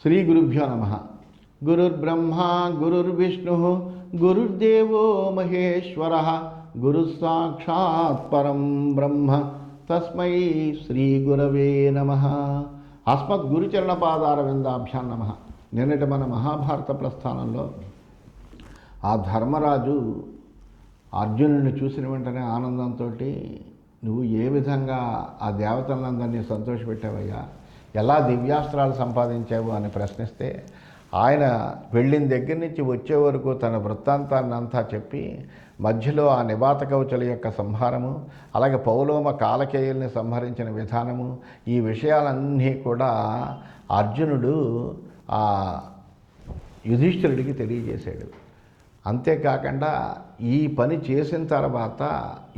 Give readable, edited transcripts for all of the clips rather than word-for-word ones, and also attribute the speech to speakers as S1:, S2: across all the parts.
S1: శ్రీ గురుభ్యో నమ. గురుర్బ్రహ్మ గురుర్విష్ణు గురుర్దేవో మహేశ్వర గురుసాక్షాత్ పరం బ్రహ్మ తస్మై శ్రీ గురవే నమ. అస్మద్ గురుచరణపాదారవిందాభ్యాం నమ. నిన్నటి మన మహాభారత ప్రస్థానంలో ఆ ధర్మరాజు అర్జునుడిని చూసిన వెంటనే ఆనందంతో నువ్వు ఏ విధంగా ఆ దేవతలందరినీ సంతోషపెట్టావయ్యా, ఎలా దివ్యాస్త్రాలు సంపాదించావు అని ప్రశ్నిస్తే ఆయన వెళ్ళిన దగ్గర నుంచి వచ్చే వరకు తన వృత్తాంతాన్ని అంతా చెప్పి మధ్యలో ఆ నివాత కవచుల యొక్క సంహారము, అలాగే పౌలోమ కాలకేయుల్ని సంహరించిన విధానము, ఈ విషయాలన్నీ కూడా అర్జునుడు ఆ యుధిష్ఠిరుడికి తెలియజేశాడు. అంతేకాకుండా ఈ పని చేసిన తర్వాత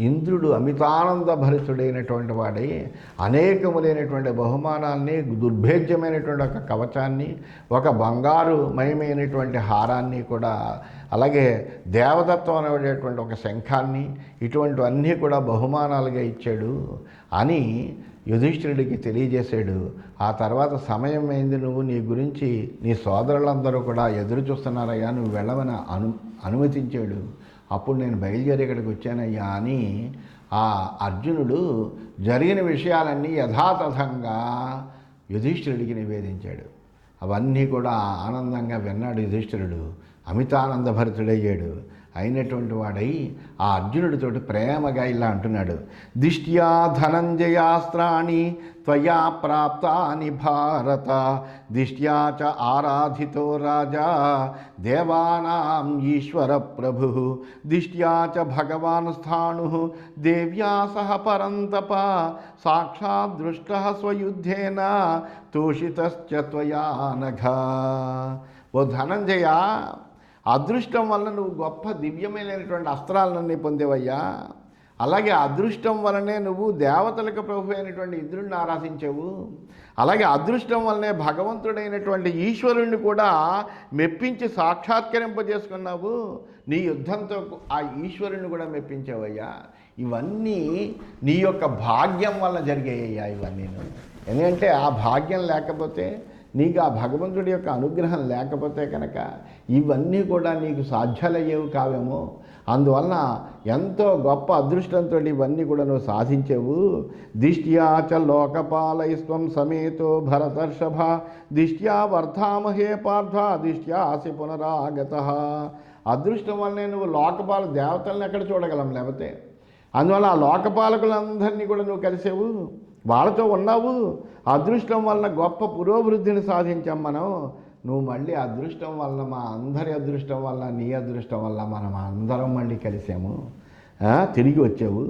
S1: ఇంద్రుడు అమితానంద భరితుడైనటువంటి వాడై అనేకములైనటువంటి బహుమానాల్ని, దుర్భేద్యమైనటువంటి ఒక కవచాన్ని, ఒక బంగారు మయమైనటువంటి హారాన్ని కూడా, అలాగే దేవదత్వం అనేటువంటి ఒక శంఖాన్ని, ఇటువంటివన్నీ కూడా బహుమానాలుగా ఇచ్చాడు అని యుధిష్ఠిరుడికి తెలియజేశాడు. ఆ తర్వాత సమయం అయింది, నువ్వు నీ గురించి నీ సోదరులందరూ కూడా ఎదురు చూస్తున్నారయ్యా, నువ్వు వెళ్ళమని అనుమతించాడు. అప్పుడు నేను బయలుదేరి ఇక్కడికి వచ్చానయ్యా అని ఆ అర్జునుడు జరిగిన విషయాలన్నీ యథాతథంగా యుధిష్ఠిరుడికి నివేదించాడు. అవన్నీ కూడా ఆనందంగా విన్నాడు యుధిష్ఠిరుడు. అమితానందభరితుడయ్యాడు. అయినటువంటి వాడై ఆ అర్జునుడితోటి ప్రేమగా ఇలా అంటున్నాడు. దిష్ట్యా ధనంజయాస్త్రాణి త్వయా ప్రాప్తాని భారత, దిష్ట్యా చ ఆరాధితో రాజా దేవానాం ఈశ్వర ప్రభు, దిష్ట్యా చ భగవాన్ స్థాణు దేవ్యా సహ పరంతప, సాక్షాత్ దృష్టః స్వయుద్ధేన తోషితశ్చ త్వయా నఘ. ఓ ధనంజయ, అదృష్టం వల్ల నువ్వు గొప్ప దివ్యమైనటువంటి అస్త్రాలన్నీ పొందేవయ్యా. అలాగే అదృష్టం వలనే నువ్వు దేవతలకు ప్రభు అయినటువంటి ఇంద్రుడిని ఆరాధించావు. అలాగే అదృష్టం వల్లనే భగవంతుడైనటువంటి ఈశ్వరుణ్ణి కూడా మెప్పించి సాక్షాత్కరింపజేసుకున్నావు. నీ యుద్ధంతో ఆ ఈశ్వరుణ్ణి కూడా మెప్పించావయ్యా. ఇవన్నీ నీ యొక్క భాగ్యం వల్ల జరిగాయ్యా. ఇవన్నీ ఎందుకంటే ఆ భాగ్యం లేకపోతే, నీకు ఆ భగవంతుడి యొక్క అనుగ్రహం లేకపోతే కనుక ఇవన్నీ కూడా నీకు సాధ్యాలయ్యేవి కావేమో. అందువలన ఎంతో గొప్ప అదృష్టంతో ఇవన్నీ కూడా నువ్వు సాధించేవు. దిష్ట్యా చ లోకపాలైస్త్వం సమేతో భరతర్షభ, దిష్ట్యా వర్ధామహే పార్థ దిష్ట్యాసి పునరాగత. అదృష్టం వల్లనే నువ్వు లోకపాల దేవతలను ఎక్కడ చూడగలం, లేకపోతే అందువల్ల ఆ లోకపాలకులందరినీ కూడా నువ్వు కలిసేవు, వాళ్ళతో ఉన్నావు. అదృష్టం వలన గొప్ప పురోభివృద్ధిని సాధించాం మనం. నువ్వు మళ్ళీ అదృష్టం వలన, మా అందరి అదృష్టం వల్ల, నీ అదృష్టం వల్ల మనం అందరం మళ్ళీ కలిసాము, తిరిగి వచ్చావు.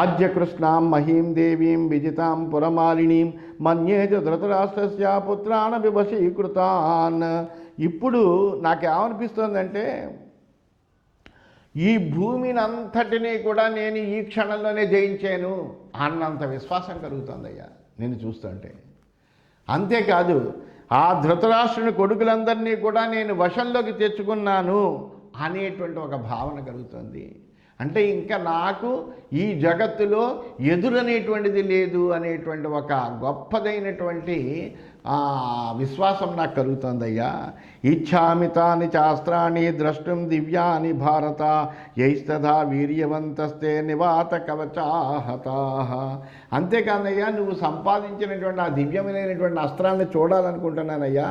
S1: ఆద్య కృష్ణాం మహీం దేవీం విజితాం పురమాలినీం మన్యే చ ధృతరాష్ట్రస్య పుత్రాన్ వివశీకృతాన్. ఇప్పుడు నాకేమనిపిస్తుందంటే, ఈ భూమిని అంతటినీ కూడా నేను ఈ క్షణంలోనే జయించాను అన్నంత విశ్వాసం కలుగుతుందయ్యా నేను చూస్తుంటే. అంతేకాదు, ఆ ధృతరాష్ట్రుని కొడుకులందరినీ కూడా నేను వశంలోకి తెచ్చుకున్నాను అనేటువంటి ఒక భావన కలుగుతుంది. అంటే ఇంకా నాకు ఈ జగత్తులో ఎదురనేటువంటిది లేదు అనేటువంటి ఒక గొప్పదైనటువంటి విశ్వాసం నాకు కలుగుతుందయ్యా. ఇచ్ఛామి తాని శాస్త్రాన్ని ద్రష్టుం దివ్యాని భారత, యైస్తథా వీర్యవంతస్తే నివాత కవచాహతా. అంతేకాదయ్యా, నువ్వు సంపాదించినటువంటి ఆ దివ్యమైనటువంటి అస్త్రాలను చూడాలనుకుంటున్నానయ్యా.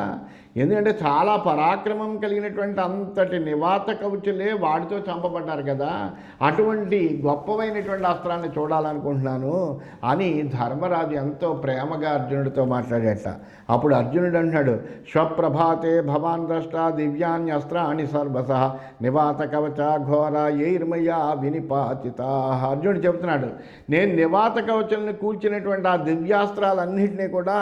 S1: ఎందుకంటే చాలా పరాక్రమం కలిగినటువంటి అంతటి నివాత కవచులే వాడితో చంపబడ్డారు కదా, అటువంటి గొప్పమైనటువంటి అస్త్రాన్ని చూడాలనుకుంటున్నాను అని ధర్మరాజు ఎంతో ప్రేమగా అర్జునుడితో మాట్లాడేట. అప్పుడు అర్జునుడు అంటున్నాడు, స్వప్రభాతే భవాన్ ద్రష్ట దివ్యాన్యస్త్రాన్ని సర్వస నివాత కవచ ఘోర యైర్మయా వినిపాతితా. అర్జునుడు చెబుతున్నాడు, నేను నివాత కవచుల్ని కూల్చినటువంటి ఆ దివ్యాస్త్రాలన్నింటినీ కూడా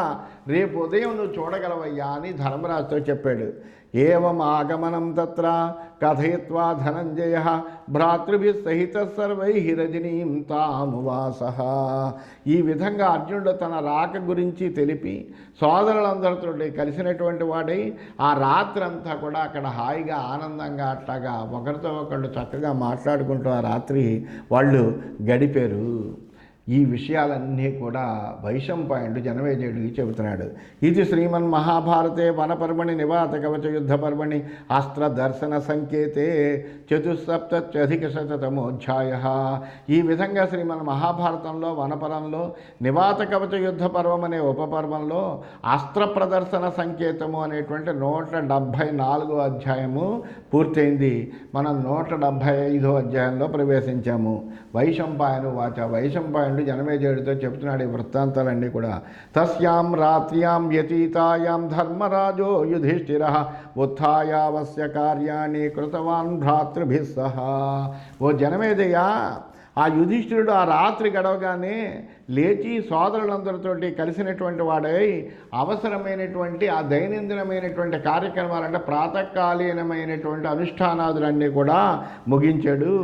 S1: రేపు ఉదయం నువ్వు చూడగలవయ్యా అని ధర్మరాజుతో చెప్పాడు. ఏవం ఆగమనం తత్ర కథయిత్వా ధనంజయ భ్రాతృభిః సహిత సర్వై రజనీం తామువాస. ఈ విధంగా అర్జునుడు తన రాక గురించి తెలిపి సోదరులందరితో కలిసినటువంటి వాడై ఆ రాత్రంతా కూడా అక్కడ హాయిగా ఆనందంగా అట్లాగా ఒకరితో ఒకళ్ళు చక్కగా మాట్లాడుకుంటూ ఆ రాత్రి వాళ్ళు గడిపారు. ఈ విషయాలన్నీ కూడా వైశంపాయనుడు జనమేజయుడికి చెబుతున్నాడు. ఇది శ్రీమన్మహాభారతే వనపర్వణి నివాత కవచ యుద్ధ పర్వణి అస్త్ర దర్శన సంకేతే చతుస్సప్తత్యధికశతమోధ్యాయ. ఈ విధంగా శ్రీమన్మహాభారతంలో వనపరంలో నివాత కవచ యుద్ధ పర్వం అనే ఉపపర్వంలో అస్త్ర ప్రదర్శన సంకేతము అనేటువంటి 174 అధ్యాయము పూర్తయింది. మనం 175 అధ్యాయంలో ప్రవేశించాము. వైశంపాయను వాచ, వైశంపాయనుడు జనమేజయుడితో చెప్తున్నాడు ఈ వృత్తాంతాలన్నీ కూడా. తస్యాం రాత్ర్యాం వ్యతీతాయాం ధర్మరాజో యుధిష్ఠిరః ఉత్థాయావస్య కార్యాణి కృతవాన్ భ్రాతృభిః సహ. ఓ జనమేజయ, ఆ యుధిష్ఠిరుడు ఆ రాత్రి గడవగానే లేచి సోదరులందరితోటి కలిసినటువంటి వాడై అవసరమైనటువంటి ఆ దైనందినమైనటువంటి కార్యక్రమాలంటే ప్రాతకాలీనమైనటువంటి అనుష్ఠానాదులన్నీ కూడా ముగించాడు.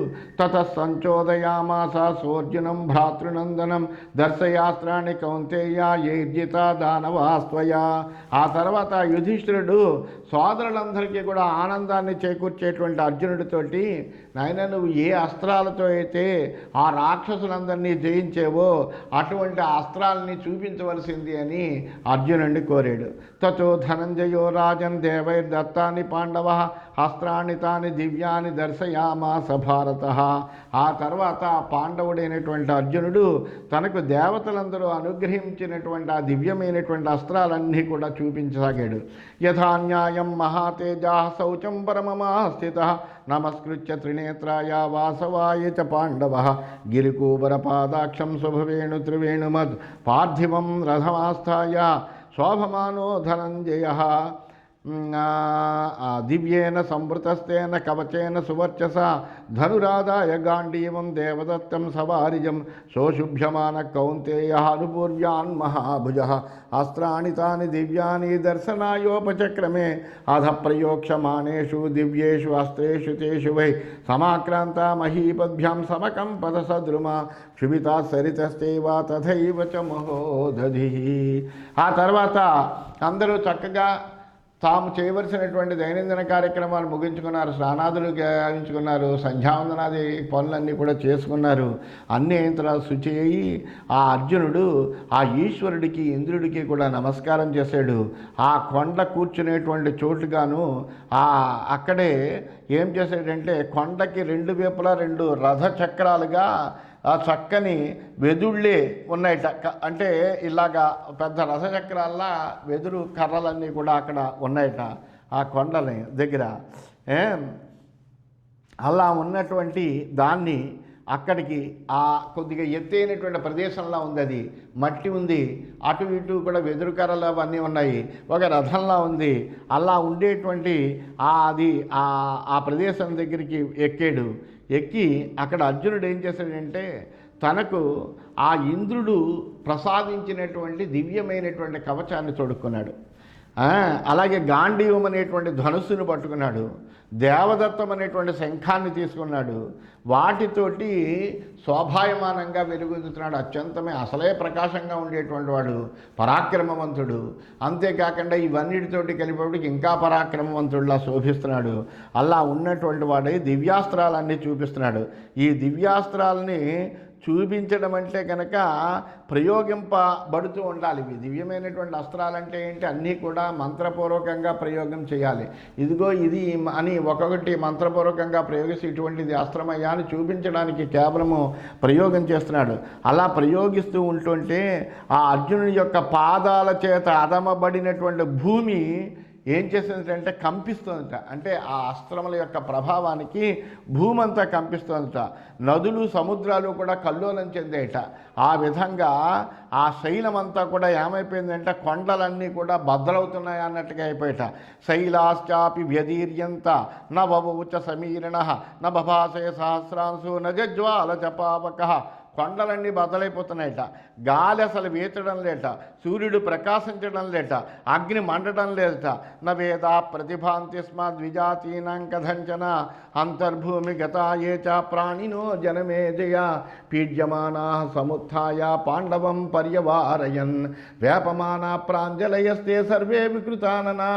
S1: తత సంచోదయామాస సోర్జునం భ్రాతృనందనం దర్శయాస్త్రాన్ని కౌంతేయ యైర్జిత దానవాస్త్వయ. ఆ తర్వాత యుధిష్ఠిరుడు సోదరులందరికీ కూడా ఆనందాన్ని చేకూర్చేటువంటి అర్జునుడితోటి, నాయన నువ్వు ఏ అస్త్రాలతో అయితే ఆ రాక్షసులందరినీ జయించేవో అటువంటి అస్త్రాలని చూపించవలసింది అని అర్జునుడిని కోరాడు. తతో ధనంజయో రాజన్ దేవైర్దత్తాని పాండవ అస్త్రాన్ని తాని దివ్యాన్ని దర్శయామాస భారత. ఆ తర్వాత పాండవుడైనటువంటి అర్జునుడు తనకు దేవతలందరూ అనుగ్రహించినటువంటి ఆ దివ్యమైనటువంటి అస్త్రాలన్నీ కూడా చూపించసాగాడు. యథాన్యాయం మహాతేజా శౌచం పరమమాస్థిత నమస్కృత్య త్రినేత్రాయ వాసవాయ చ పాండవ గిరికూబరపాదాక్షం శుభవేణు త్రివేణుమద్ పార్థివం రథమాస్థాయ శోభమానో ధనంజయ దివ్యేన సంవృతస్తేన కవచేన సువర్చస ధనురాదాయ గాంధీవం దేవదత్తం సవారిజం సోశుభ్యమాన కౌంతేయ అనుపూర్వ్యాన్ మహాభుజ అస్త్రాణి తాని దివ్యాని దర్శనాయోపచక్రమే అధ ప్రయోక్షమాణేషు దివ్యేషు అస్త్రేషు తేషు వై సమాక్రాంత మహీపద్భ్యాం సమకంపద సద్రుమా క్షుభితా సరితస్తేవా తథైవ చ మహోదధి. ఆ తర్వాత అందరూ చక్కగా తాము చేయవలసినటువంటి దైనందిన కార్యక్రమాలు ముగించుకున్నారు, స్నానాదులు గావించుకున్నారు, సంధ్యావందనాది పనులన్నీ కూడా చేసుకున్నారు. అన్ని అయిన తర్వాత శుచి అయ్యి ఆ అర్జునుడు ఆ ఈశ్వరుడికి ఇంద్రుడికి కూడా నమస్కారం చేశాడు. ఆ కొండ కూర్చునేటువంటి చోటుగాను అక్కడే ఏం చేశాడంటే కొండకి 2 వైపులా 2 రథ చక్రాలుగా ఆ చక్కని వెదుళ్ళే ఉన్నాయట. అంటే ఇలాగా పెద్ద రథచక్రాల్లా వెదురు కర్రలన్నీ కూడా అక్కడ ఉన్నాయట ఆ కొండల దగ్గర. అలా ఉన్నటువంటి దాన్ని అక్కడికి ఆ కొద్దిగా ఎత్తైనటువంటి ప్రదేశంలో ఉంది, అది మట్టి ఉంది, అటు ఇటు కూడా వెదురు కర్రలు అవన్నీ ఉన్నాయి, ఒక రథంలా ఉంది. అలా ఉండేటువంటి అది ఆ ప్రదేశం దగ్గరికి ఎక్కాడు. ఎక్కి అక్కడ అర్జునుడు ఏం చేశాడంటే తనకు ఆ ఇంద్రుడు ప్రసాదించినటువంటి దివ్యమైనటువంటి కవచాన్ని తొడుక్కున్నాడు. అలాగే గాంధీవం అనేటువంటి ధనుస్సును పట్టుకున్నాడు. దేవదత్తం అనేటువంటి శంఖాన్ని తీసుకున్నాడు. వాటితోటి శోభాయమానంగా వెలుగొందుతున్నాడు. అత్యంతమే అసలే ప్రకాశంగా ఉండేటువంటి వాడు, పరాక్రమవంతుడు. అంతేకాకుండా ఇవన్నిటితోటి కలిపేటికి ఇంకా పరాక్రమవంతుడిలా శోభిస్తున్నాడు. అలా ఉన్నటువంటి వాడై దివ్యాస్త్రాలన్నీ చూపిస్తున్నాడు. ఈ దివ్యాస్త్రాలని చూపించడం అంటే కనుక ప్రయోగింపబడుతూ ఉండాలి. ఇవి దివ్యమైనటువంటి అస్త్రాలంటే ఏంటి, అన్నీ కూడా మంత్రపూర్వకంగా ప్రయోగం చేయాలి. ఇదిగో ఇది అని ఒక్కొక్కటి మంత్రపూర్వకంగా ప్రయోగిస్తూ ఇటువంటిది అస్త్రమయ్యా అని చూపించడానికి కేవలము ప్రయోగం చేస్తున్నాడు. అలా ప్రయోగిస్తూ ఉంటుంటే ఆ అర్జునుడి యొక్క పాదాల చేత అదమబడినటువంటి భూమి ఏం చేసిందంటే కంపిస్తుందట. అంటే ఆ అస్త్రముల యొక్క ప్రభావానికి భూమి అంతా కంపిస్తుందట. నదులు సముద్రాలు కూడా కల్లోలం చెందేట. ఆ విధంగా ఆ శైలమంతా కూడా ఏమైపోయిందంటే కొండలన్నీ కూడా బద్దలవుతున్నాయి అన్నట్టుగా అయిపోయాట. శైలాశ్చాపి వ్యధీర్యంత నవవౌచ సమీరిణ నభాసే సహస్రాంశు నజజ్వాల చపావక. కొండలన్నీ బద్దలైపోతున్నాయట. గాలి అసలు వీచడం లేట, సూర్యుడు ప్రకాశించడం లేట, అగ్ని మండడం లేదట. నవేద ప్రతిభాంతి స్మ ద్విజాతీనాం కథంచన అంతర్భూమి గతాయే చ ప్రాణినో జనమేజయ పీడ్యమానా సముత్థాయ పాండవం పర్యవారయన్ వేపమానా ప్రాంజలయస్తే సర్వే వికృతాననా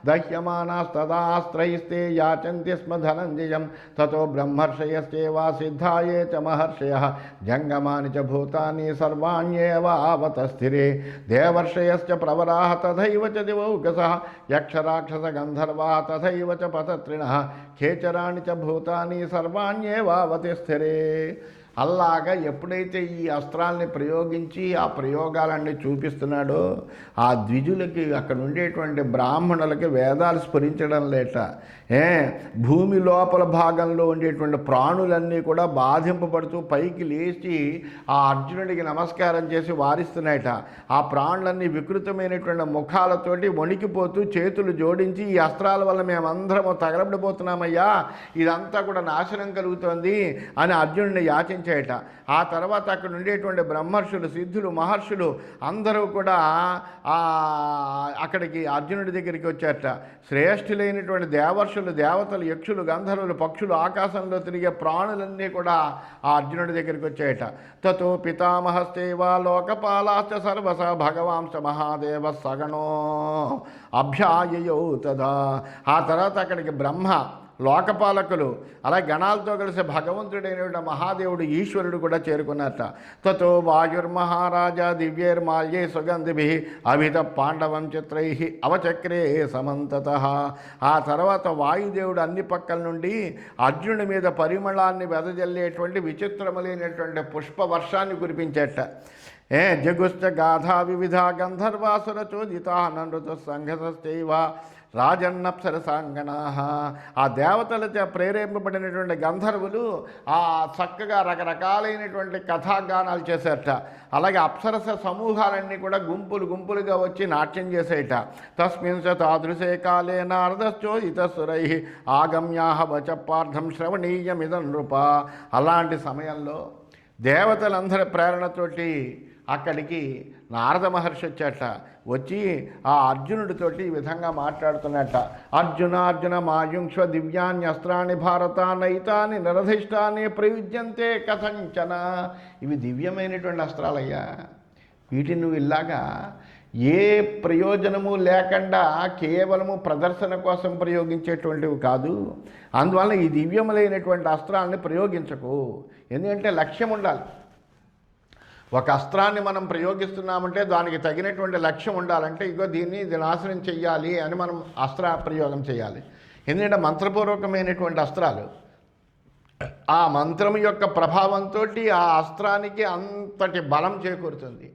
S1: దహ్యమానాస్తదాస్త్రైస్తే యాచంతి స్మ ధనంజయం తతో బ్రహ్మర్షయస్తేవా సిద్ధాయే చ మహర్షయ జంగమాని చ భూతాని సర్వాణ్యేవావత స్థిరే దేవర్షయశ్చ ప్రవరాః తథైవ చ దివౌకసః యక్షరాక్షస గంధర్వా తథైవ చ పతత్రిణః ఖేచరాణి చ భూతాని సర్వాణ్యేవావతి స్థిరే. అలాగా ఎప్పుడైతే ఈ అస్త్రాల్ని ప్రయోగించి ఆ ప్రయోగాలన్నీ చూపిస్తున్నాడో ఆ ద్విజులకి, అక్కడ ఉండేటువంటి బ్రాహ్మణులకి వేదాలు స్ఫురించడం లేట. భూమి లోపల భాగంలో ఉండేటువంటి ప్రాణులన్నీ కూడా బాధింపబడుతూ పైకి లేచి ఆ అర్జునుడికి నమస్కారం చేసి వారిస్తున్నాయట. ఆ ప్రాణులన్నీ వికృతమైనటువంటి ముఖాలతోటి వణికిపోతూ చేతులు జోడించి, ఈ అస్త్రాల వల్ల మేమందరము తగలబడిపోతున్నామయ్యా, ఇదంతా కూడా నాశనం కలుగుతోంది అని అర్జునుడిని యాచించాయట. ఆ తర్వాత అక్కడ ఉండేటువంటి బ్రహ్మర్షులు, సిద్ధులు, మహర్షులు అందరూ కూడా అక్కడికి అర్జునుడి దగ్గరికి వచ్చారట. శ్రేష్ఠులైనటువంటి దేవర్షులు, దేవతలు, యక్షులు, గంధర్వులు, పక్షులు, ఆకాశంలో తిరిగే ప్రాణులన్నీ కూడా ఆ అర్జునుడి దగ్గరికి వచ్చాయట. తతో పితామహస్తేవ లోకపాలాశ్చ సర్వస భగవాంశ మహాదేవ సగణో అభ్యాయయౌ తదా. ఆ తర్వాత అక్కడికి బ్రహ్మ, లోకపాలకులు, అలాగే గణాలతో కలిసి భగవంతుడైన మహాదేవుడు, ఈశ్వరుడు కూడా చేరుకున్నట్ట. తతో వాయుర్మహారాజా దివ్యైర్మాల్యై సుగంధిభిః అభిత పాండవం చిత్రై అవచక్రే సమంతతః. ఆ తర్వాత వాయుదేవుడు అన్ని పక్కల నుండి అర్జునుడి మీద పరిమళాన్ని వెదజల్లేటువంటి విచిత్రములైనటువంటి పుష్పవర్షాన్ని కురిపించేట. జగుశ్చ గాథా వివిధ గంధర్వాసురచోదితా నృతు సంఘతశ్చైవ రాజన్నప్సరసాంగనా. ఆ దేవతలచే ప్రేరేపింపబడినటువంటి గంధర్వులు ఆ చక్కగా రకరకాలైనటువంటి కథాగానాలు చేశారట. అలాగే అప్సరస సమూహాలన్నీ కూడా గుంపులు గుంపులుగా వచ్చి నాట్యం చేసేట. తస్మిన్ స తాదృశే కాలే నారదశ్చోదితసురై ఆగమ్యాహ వచపార్థం శ్రవణీయమిదం నృప. అలాంటి సమయంలో దేవతలందరి ప్రేరణతోటి అక్కడికి నారద మహర్షి వచ్చాట. వచ్చి ఆ అర్జునుడితోటి ఈ విధంగా మాట్లాడుతున్నట్ట. అర్జున అర్జున మాయుంక్ష్వ దివ్యాన్యస్త్రాన్ని భారత నైతాని నిరధిష్టాన్ని ప్రయుజ్యంతే కథంచన. ఇవి దివ్యమైనటువంటి అస్త్రాలయ్యా, వీటిని నువ్వు ఇలాగా ఏ ప్రయోజనము లేకుండా కేవలము ప్రదర్శన కోసం ప్రయోగించేటువంటివి కాదు. అందువల్ల ఈ దివ్యములైనటువంటి అస్త్రాలని ప్రయోగించకు. ఎందుకంటే లక్ష్యం ఉండాలి. ఒక అస్త్రాన్ని మనం ప్రయోగిస్తున్నామంటే దానికి తగినటువంటి లక్ష్యం ఉండాలంటే ఇగో ఇది నాశనం చెయ్యాలి అని మనం అస్త్ర ప్రయోగం చేయాలి. ఎందుకంటే మంత్రపూర్వకమైనటువంటి అస్త్రాలు, ఆ మంత్రం యొక్క ప్రభావంతో ఆ అస్త్రానికి అంతటి బలం చేకూరుతుంది.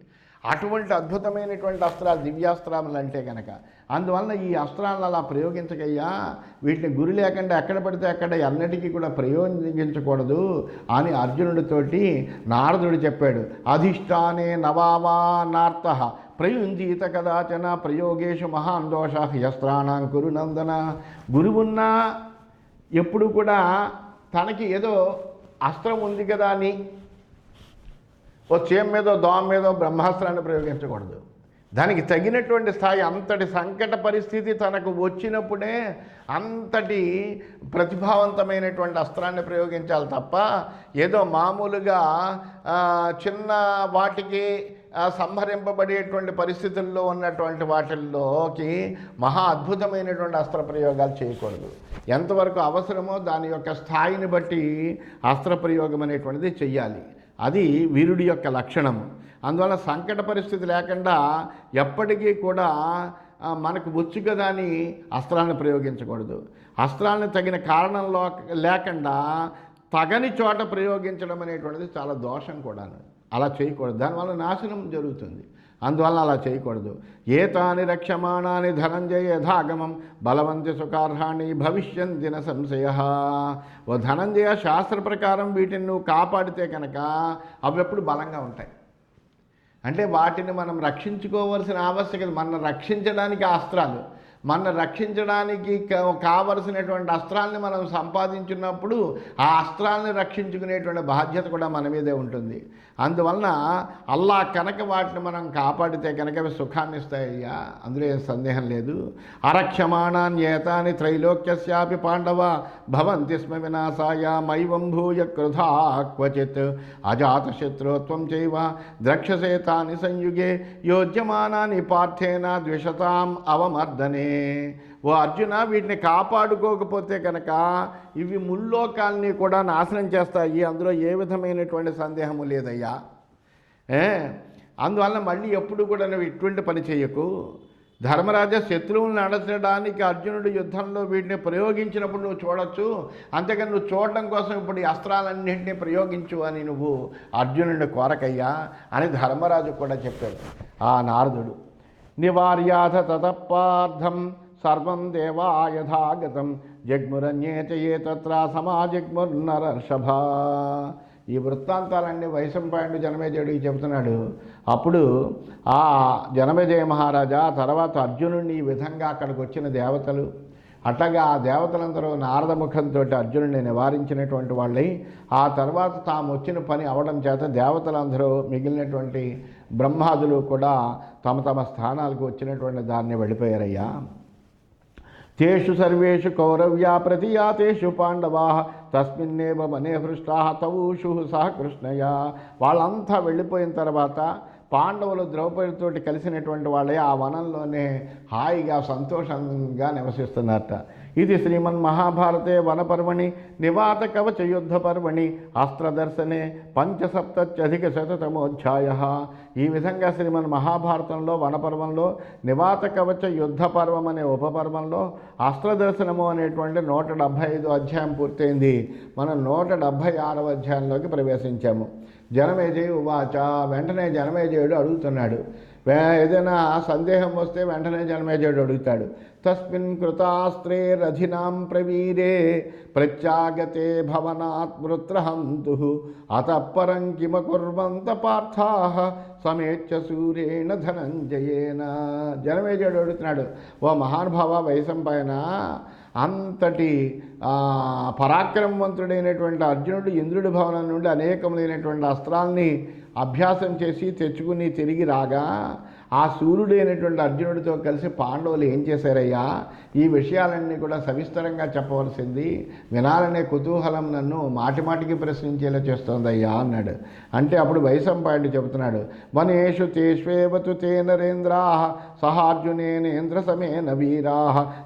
S1: అటువంటి అద్భుతమైనటువంటి అస్త్రాలు దివ్యాస్త్రాలు అంటే కనుక, అందువలన ఈ అస్త్రాలను అలా ప్రయోగించకయ్యా, వీటిని గురి లేకుండా ఎక్కడ పడితే అక్కడ ఎన్నటికీ కూడా ప్రయోగించకూడదు అని అర్జునుడితోటి నారదుడు చెప్పాడు. అధిష్టానే నవావా నార్త ప్రయుంజీత కదాచన ప్రయోగేషు మహాన్ దోష యస్త్రాణం కురు నందన. గురువున్నా ఎప్పుడు కూడా తనకి ఏదో అస్త్రం ఉంది కదా అని ఓ చేయం మీదో దోమ మీదో బ్రహ్మాస్త్రాన్ని ప్రయోగించకూడదు. దానికి తగినటువంటి స్థాయి, అంతటి సంకట పరిస్థితి తనకు వచ్చినప్పుడే అంతటి ప్రతిభావంతమైనటువంటి అస్త్రాన్ని ప్రయోగించాలి తప్ప ఏదో మామూలుగా చిన్న వాటికి సంహరింపబడేటువంటి పరిస్థితుల్లో ఉన్నటువంటి వాటిల్లోకి మహా అద్భుతమైనటువంటి అస్త్ర ప్రయోగాలు చేయకూడదు. ఎంతవరకు అవసరమో దాని యొక్క స్థాయిని బట్టి అస్త్ర ప్రయోగం అనేటువంటిది చెయ్యాలి. అది వీరుడి యొక్క లక్షణం. అందువల్ల సంకట పరిస్థితి లేకుండా ఎప్పటికీ కూడా మనకు వచ్చు కదా అని అస్త్రాలను ప్రయోగించకూడదు. అస్త్రాలను తగిన కారణంలో లేకుండా తగని చోట ప్రయోగించడం అనేటువంటిది చాలా దోషం కూడా. అలా చేయకూడదు, దానివల్ల నాశనం జరుగుతుంది. అందువల్ల అలా చేయకూడదు. ఏతాని రక్షమాణాని ధనంజయ యథాగమం బలవంతి సుఖార్హాణి భవిష్యంతి న సంశయ. ఓ ధనంజయ, శాస్త్ర ప్రకారం వీటిని నువ్వు కాపాడితే కనుక అవి ఎప్పుడు బలంగా ఉంటాయి. అంటే వాటిని మనం రక్షించుకోవాల్సిన ఆవశ్యకత, మన రక్షించడానికి అస్త్రాలు, మన రక్షించడానికి కావలసినటువంటి అస్త్రాలని మనం సంపాదించినప్పుడు ఆ అస్త్రాలని రక్షించుకునేటువంటి బాధ్యత కూడా మన మీదే ఉంటుంది. అందువలన అల్లా కనుక వాటిని మనం కాపాడితే కనుక అవి సుఖాన్ని ఇస్తాయ్యా, అందులో ఏం సందేహం లేదు. అరక్షమాణాన్యేతాని త్రైలోక్యస్యాపి పాండవ భవంతి స్మ వినాశాయ మైవం భూయ క్రుధా క్వచిత్ అజాతశత్రుత్వం చైవ ద్రక్షసేతాని సంయుగే యోజ్యమానాని పార్థేన ద్విషతాం అవమర్దనే. ఓ అర్జున, వీటిని కాపాడుకోకపోతే కనుక ఇవి ముల్లోకాల్ని కూడా నాశనం చేస్తాయి, అందులో ఏ విధమైనటువంటి సందేహము లేదయ్యా. అందువల్ల మళ్ళీ ఎప్పుడు కూడా నువ్వు ఇటువంటి పని చేయకు. ధర్మరాజా, శత్రువులను అడచడానికి అర్జునుడు యుద్ధంలో వీటిని ప్రయోగించినప్పుడు నువ్వు చూడొచ్చు, అంతేకాని నువ్వు చూడడం కోసం ఇప్పుడు ఈ అస్త్రాలన్నింటినీ ప్రయోగించు అని నువ్వు అర్జునుడిని కోరకయ్యా అని ధర్మరాజు కూడా చెప్పాడు. ఆ నారదుడు నివార్యాథ తతపార్థం సర్వం దేవా యథాగతం జగ్మురన్యేత ఏ తత్ర సమాజగ్ముర్నరర్షభ. ఈ వృత్తాంతాలన్నీ వైశంపాయనుడు జనమేజయుడికి చెబుతున్నాడు. అప్పుడు ఆ జనమేజయ మహారాజా తర్వాత అర్జునుడిని ఈ విధంగా అక్కడికి వచ్చిన దేవతలు, అట్లాగా ఆ దేవతలందరూ నారద ముఖంతో అర్జునుడిని నివారించినటువంటి వాళ్ళై ఆ తర్వాత తాము వచ్చిన పని అవడం చేత దేవతలందరూ మిగిలినటువంటి బ్రహ్మాదులు కూడా తమ తమ స్థానాలకు వచ్చినటువంటి దాన్ని వెళ్ళిపోయారయ్యా. తేషు సర్వేషు కౌరవ్యా ప్రతియాతేషు పాండవా తస్మిన్నేవ వనే హృష్టా తవూషు సహ కృష్ణయ. వాళ్ళంతా వెళ్ళిపోయిన తర్వాత పాండవులు ద్రౌపదితోటి కలిసినటువంటి వాళ్ళే ఆ వనంలోనే హాయిగా సంతోషంగా నివసిస్తున్నారట. ఇది శ్రీమన్మహాభారతే వనపర్వణి నివాత కవచ యుద్ధ పర్వణి అస్త్రదర్శనే 75,000 ఈ విధంగా శ్రీమన్ మహాభారతంలో వనపర్వంలో నివాత కవచ యుద్ధ పర్వం అనే ఉపపర్వంలో అస్త్రదర్శనము అనేటువంటి 175 అధ్యాయం పూర్తయింది. మనం 176వ అధ్యాయంలోకి ప్రవేశించాము. జనమేజయ ఉవాచ. వెంటనే జనమేజయుడు అడుగుతున్నాడు. ఏదైనా సందేహం వస్తే వెంటనే జనమేజయుడు అడుగుతాడు. తస్మిన్ కృతాస్త్రే రథినాం ప్రవీరే ప్రత్యాగతే భవనాత్ మృత్రహంతు అతఃపరం కిమకుర్వంత పార్థాః సమేచ్ఛ సూర్యేణ ధనంజయేన. జనమేజయుడు అడుగుతున్నాడు, ఓ మహానుభావ వైశంపాయన, అంతటి పరాక్రమవంతుడైనటువంటి అర్జునుడు ఇంద్రుడి భవనం నుండి అనేకములైనటువంటి అస్త్రాల్ని అభ్యాసం చేసి తెచ్చుకుని తిరిగి రాగా ఆ సూర్యుడైనటువంటి అర్జునుడితో కలిసి పాండవులు ఏం చేశారయ్యా? ఈ విషయాలన్నీ కూడా సవిస్తరంగా చెప్పవలసింది, వినాలనే కుతూహలం నన్ను మాటిమాటికి ప్రశ్నించేలా చేస్తోందయ్యా అన్నాడు. అంటే అప్పుడు వైశంపాయుడు చెబుతున్నాడు, వనేషు తేష్వేవతు తే నరేంద్రా సహార్జునేనేంద్ర సమేన వీరా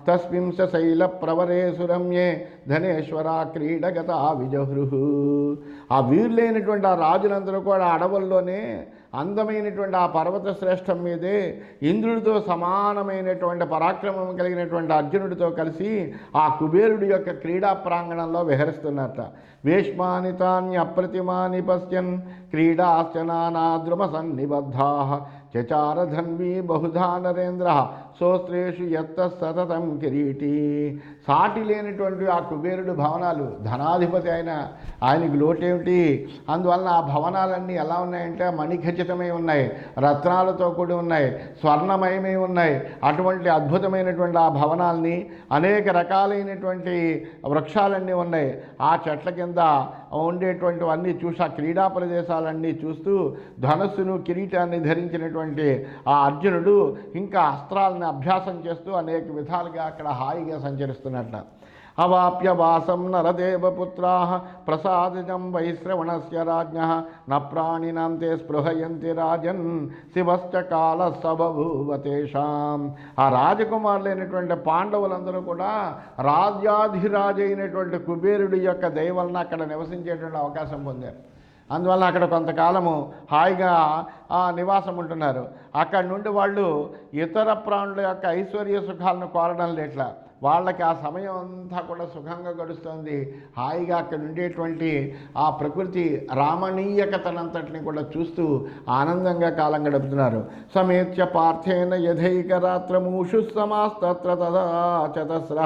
S1: తస్మింస శైల ప్రవరేసు రమ్యే ధనేశ్వర క్రీడగత విజహృహు. ఆ వీరులైనటువంటి ఆ రాజులందరూ కూడా అడవుల్లోనే అందమైనటువంటి ఆ పర్వత శ్రేష్టం మీదే ఇంద్రుడితో సమానమైనటువంటి పరాక్రమం కలిగినటువంటి అర్జునుడితో కలిసి ఆ కుబేరుడి యొక్క క్రీడా ప్రాంగణంలో విహరిస్తున్నట్ట. వేష్మాని తాన్యప్రతిమాని పశ్యన్ క్రీడాశ్చనానాద్రుమ సన్నిబద్ధా చచారధన్వీ బహుధా నరేంద్ర సోస్త్రేషు ఎత్త సతతం కిరీటి. సాటి లేనటువంటి ఆ కుబేరుడు భవనాలు, ధనాధిపతి అయిన ఆయనకి లోటేమిటి? అందువలన ఆ భవనాలన్నీ ఎలా ఉన్నాయంటే మణిఖచ్చితమై ఉన్నాయి, రత్నాలతో కూడి ఉన్నాయి, స్వర్ణమయమై ఉన్నాయి. అటువంటి అద్భుతమైనటువంటి ఆ భవనాల్ని అనేక రకాలైనటువంటి వృక్షాలన్నీ ఉన్నాయి. ఆ చెట్ల కింద ఉండేటువంటివన్నీ చూసి ఆ క్రీడా ప్రదేశాలన్నీ చూస్తూ ధనస్సును కిరీటాన్ని ధరించినటువంటి ఆ అర్జునుడు ఇంకా అస్త్రాలను అభ్యాసం చేస్తూ అనేక విధాలుగా అక్కడ హాయిగా సంచరిస్తున్నట్ల. అవాప్య వాసం నరదేవపుత్రా ప్రసాదజం వైశ్రవణస్య రాజ్ఞ న ప్రాణినాం తే స్పృహయంతి రాజన్ శివశ్చ కాల సబభూవతేషాం. ఆ రాజకుమారులైనటువంటి పాండవులందరూ కూడా రాజ్యాధిరాజు అయినటువంటి కుబేరుడి యొక్క దయ వలన అక్కడ నివసించేటువంటి అవకాశం పొందారు. అందువల్ల అక్కడ కొంతకాలము హాయిగా నివాసం ఉంటున్నారు. అక్కడి నుండి వాళ్ళు ఇతర ప్రాణుల యొక్క ఐశ్వర్య సుఖాలను కోరడం లేట్లా, వాళ్ళకి ఆ సమయం అంతా కూడా సుఖంగా గడుస్తుంది. హాయిగా అక్కడ ఉండేటువంటి ఆ ప్రకృతి రామణీయకతనంతటిని కూడా చూస్తూ ఆనందంగా కాలం గడుపుతున్నారు. సమేత్య పార్థేన యథైక రాత్రమూషు సమాస్తత్ర తదా చతస్ర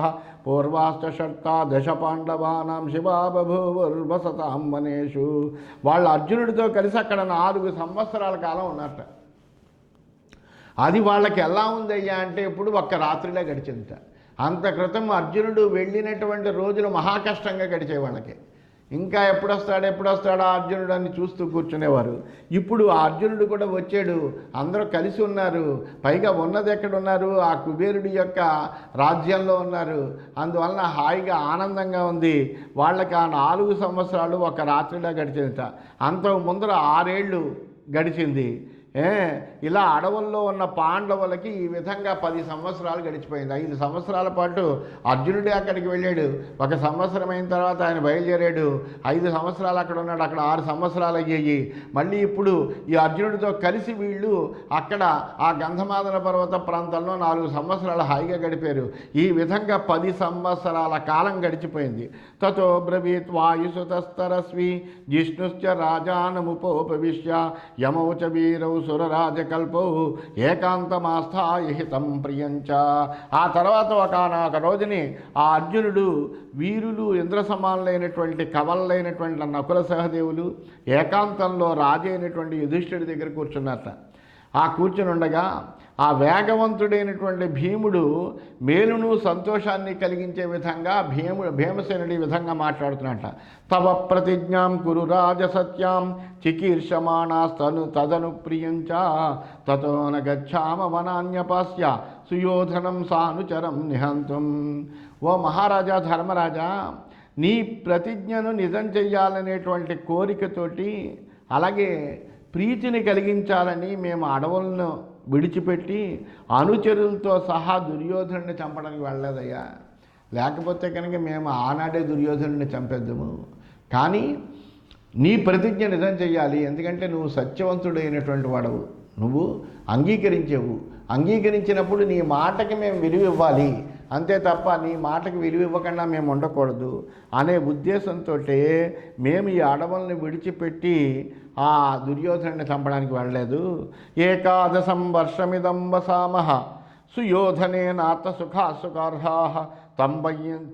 S1: పూర్వాశ్చ షట్కా దశ పాండవానాం శివా బభూవుర్వసతాం వనేషు. వాళ్ళ అర్జునుడితో కలిసి అక్కడ 4 సంవత్సరాల కాలం ఉన్నట్ట. అది వాళ్ళకి ఎలా ఉందయ్యా అంటే ఇప్పుడు ఒక్క రాత్రిలో గడిచిందట. అంత క్రితం అర్జునుడు వెళ్ళినటువంటి రోజులు మహాకష్టంగా గడిచే వాళ్ళకి. ఇంకా ఎప్పుడొస్తాడా అర్జునుడు అని చూస్తూ కూర్చునేవారు. ఇప్పుడు ఆ అర్జునుడు కూడా వచ్చాడు, అందరూ కలిసి ఉన్నారు. పైగా ఉన్నది ఎక్కడున్నారు? ఆ కుబేరుడి యొక్క రాజ్యంలో ఉన్నారు. అందువలన హాయిగా ఆనందంగా ఉంది వాళ్ళకి. ఆ 4 సంవత్సరాలు ఒక రాత్రిలో గడిచిందట. అంతకు ముందర 6 ఏళ్ళు గడిచింది. ఇలా అడవుల్లో ఉన్న పాండవులకి ఈ విధంగా 10 సంవత్సరాలు గడిచిపోయింది. 5 సంవత్సరాల పాటు అర్జునుడే అక్కడికి వెళ్ళాడు. 1 సంవత్సరం అయిన తర్వాత ఆయన బయలుదేరాడు. 5 సంవత్సరాలు అక్కడ ఉన్నాడు. అక్కడ 6 సంవత్సరాలు అయ్యాయి. మళ్ళీ ఇప్పుడు ఈ అర్జునుడితో కలిసి వీళ్ళు అక్కడ ఆ గంధమాదన పర్వత ప్రాంతంలో 4 సంవత్సరాలు హాయిగా గడిపారు. ఈ విధంగా 10 సంవత్సరాల కాలం గడిచిపోయింది. తతో బ్రవీత్ వాయుసుతస్తరస్వి జిష్ణుశ్చ రాజానముపోపవిశ్య యమౌ చ వీరౌ సురరాజకల్పౌ ఏకాంతమాస్థాయ హితం ప్రియంచ. ఆ తర్వాత ఒకనొక రోజుని ఆ అర్జునుడు వీరులు ఇంద్ర సమానులైనటువంటి కవలైనటువంటి నకుల సహదేవులు ఏకాంతంలో రాజైనటువంటి యుధిష్ఠిరుడి దగ్గర కూర్చున్నట్ట. ఆ కూర్చుని ఉండగా ఆ వేగవంతుడైనటువంటి భీముడు మేలును సంతోషాన్ని కలిగించే విధంగా భీమసేనుడి విధంగా మాట్లాడుతున్నట్ట. తవ ప్రతిజ్ఞాం కురు రాజసత్యాం చికీర్షమాణాస్తను తదను ప్రియంచ తతోన గచ్చామ వనాన్యపాస్య సుయోధనం సానుచరం నిహంతం. ఓ మహారాజా ధర్మరాజా, నీ ప్రతిజ్ఞను నిజం చెయ్యాలనేటువంటి కోరికతోటి అలాగే ప్రీతిని కలిగించాలని మేము అడవులను విడిచిపెట్టి అనుచరులతో సహా దుర్యోధనుడిని చంపడానికి వెళ్ళలేదయ్యా. లేకపోతే కనుక మేము ఆనాడే దుర్యోధనుడిని చంపేద్దాము. కానీ నీ ప్రతిజ్ఞ నిజం చెయ్యాలి. ఎందుకంటే నువ్వు సత్యవంతుడైనటువంటి వాడవు. నువ్వు అంగీకరించినప్పుడు నీ మాటకి మేము విలువ ఇవ్వాలి. అంతే తప్ప నీ మాటకి విలువ ఇవ్వకుండా మేము ఉండకూడదు అనే ఉద్దేశంతో మేము ఈ అడవుల్ని విడిచిపెట్టి ఆ దుర్యోధనుడిని చంపడానికి వెళ్ళలేదు. ఏకాదశం వర్షమిదం వసామః సుయోధనేనాత్మ సుఖాసుఖార్హా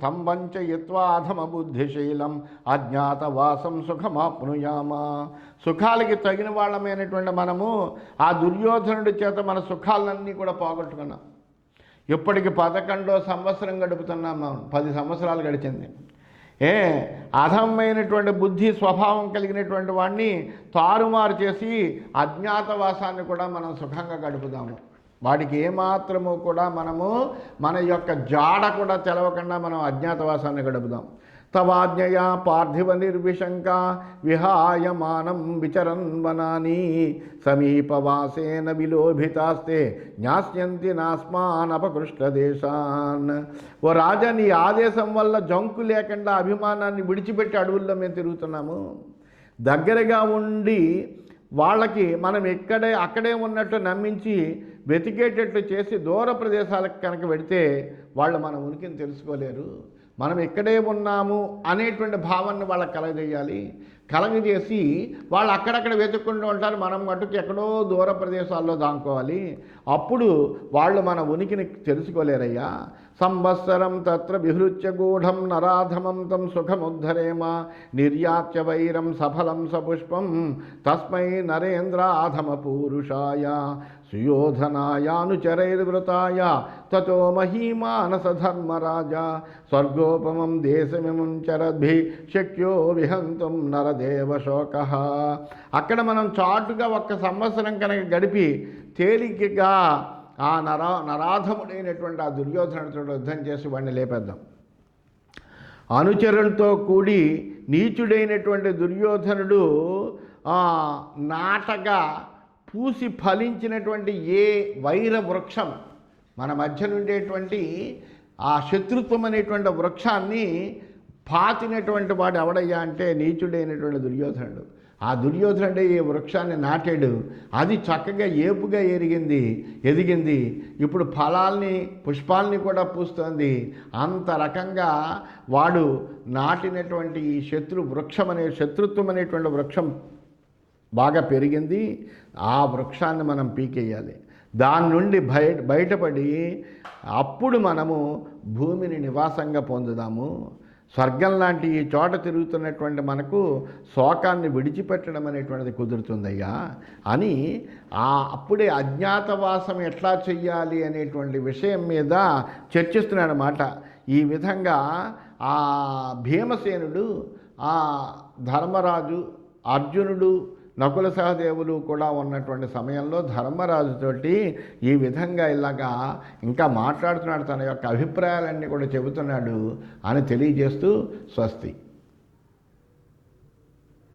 S1: తంబంచయిత్వాధమ బుద్ధిశీలం అజ్ఞాతవాసం సుఖమాప్నుయామ. సుఖాలకి తగిన వాళ్ళమైనటువంటి మనము ఆ దుర్యోధనుడి చేత మన సుఖాలన్నీ కూడా పోగొట్టుకున్నాం. ఇప్పటికి 11వ సంవత్సరం గడుపుతున్నాం. మనం 10 సంవత్సరాలు గడిచింది. అధమైనటువంటి బుద్ధి స్వభావం కలిగినటువంటి వాడిని తారుమారు చేసి అజ్ఞాతవాసాన్ని కూడా మనం సుఖంగా గడుపుదాము. వాడికి ఏమాత్రము కూడా మనము మన యొక్క జాడ కూడా తెలవకుండా మనం అజ్ఞాతవాసాన్ని గడుపుదాం. తవాజ్ఞయా పార్థివ నిర్విశంక విహాయమానం విచరన్ వనాని సమీపవాసేన విలోభితాస్తే జ్ఞాస్యంతి నాస్మాన్ అపకృష్ట దేశాన్. ఓ రాజా, నీ ఆదేశం వల్ల జంకు లేకుండా అభిమానాన్ని విడిచిపెట్టి అడవుల్లో మేము తిరుగుతున్నాము. దగ్గరగా ఉండి వాళ్ళకి మనం అక్కడే ఉన్నట్టు నమ్మించి వెతికేటట్లు చేసి దూర ప్రదేశాలకు కనుక వెడితే వాళ్ళు మన ఉనికిని తెలుసుకోలేరు. మనం ఇక్కడే ఉన్నాము అనేటువంటి భావాన్ని వాళ్ళకి కలగజేసి వాళ్ళు అక్కడక్కడ వెతుక్కుంటూ ఉంటారు. మనం మటుకు ఎక్కడో దూర ప్రదేశాల్లో దాంకోవాలి. అప్పుడు వాళ్ళు మన ఉనికిని తెలుసుకోలేరయ్యా. సంవత్సరం తత్ర విహృత్య గూఢం నరాధమం తం సుఖముద్ధరేమ నిర్యాత్య వైరం సఫలం సపుష్పం తస్మై నరేంద్రాధమ పూరుషాయ సుయోధనాయానుచరైర్వృతాయ తతో మహీమానస ధర్మరాజ స్వర్గోపమం దేశమిమం చరద్భి శక్యో విహంతం నరదేవశోక. అక్కడ మనం చాటుగా 1 సంవత్సరం కనుక గడిపి తేలికగా ఆ నరాధముడైనటువంటి ఆ దుర్యోధనుడితో యుద్ధం చేసి వాడిని లేపేద్దాం. అనుచరులతో కూడి నీచుడైనటువంటి దుర్యోధనుడు నాటగా పూసి ఫలించినటువంటి ఏ వైర వృక్షం మన మధ్య నుండేటువంటి ఆ శత్రుత్వం అనేటువంటి వృక్షాన్ని పాతినటువంటి వాడు ఎవడయ్యా అంటే నీచుడైనటువంటి దుర్యోధనుడు. ఆ దుర్యోధనుడే ఈ వృక్షాన్ని నాటాడు. అది చక్కగా ఏపుగా ఎదిగింది. ఇప్పుడు ఫలాల్ని పుష్పాల్ని కూడా పూస్తోంది. అంత రకంగా వాడు నాటినటువంటి ఈ శత్రుత్వం అనేటువంటి వృక్షం బాగా పెరిగింది. ఆ వృక్షాన్ని మనం పీకేయాలి. దాని నుండి బయటపడి అప్పుడు మనము భూమిని నివాసంగా పొందుదాము. స్వర్గం లాంటి ఈ చోట తిరుగుతున్నటువంటి మనకు శోకాన్ని విడిచిపెట్టడం అనేటువంటిది కుదురుతుందయ్యా అని అప్పుడే అజ్ఞాతవాసం ఎట్లా చెయ్యాలి అనేటువంటి విషయం మీద చర్చిస్తున్నాడు అన్నమాట. ఈ విధంగా ఆ భీమసేనుడు ఆ ధర్మరాజు అర్జునుడు నకుల సహదేవులు కూడా ఉన్నటువంటి సమయంలో ధర్మరాజుతోటి ఈ విధంగా ఇలాగా ఇంకా మాట్లాడుతున్నాడు. తన యొక్క అభిప్రాయాలన్నీ కూడా చెబుతున్నాడు అని తెలియజేస్తూ స్వస్తి.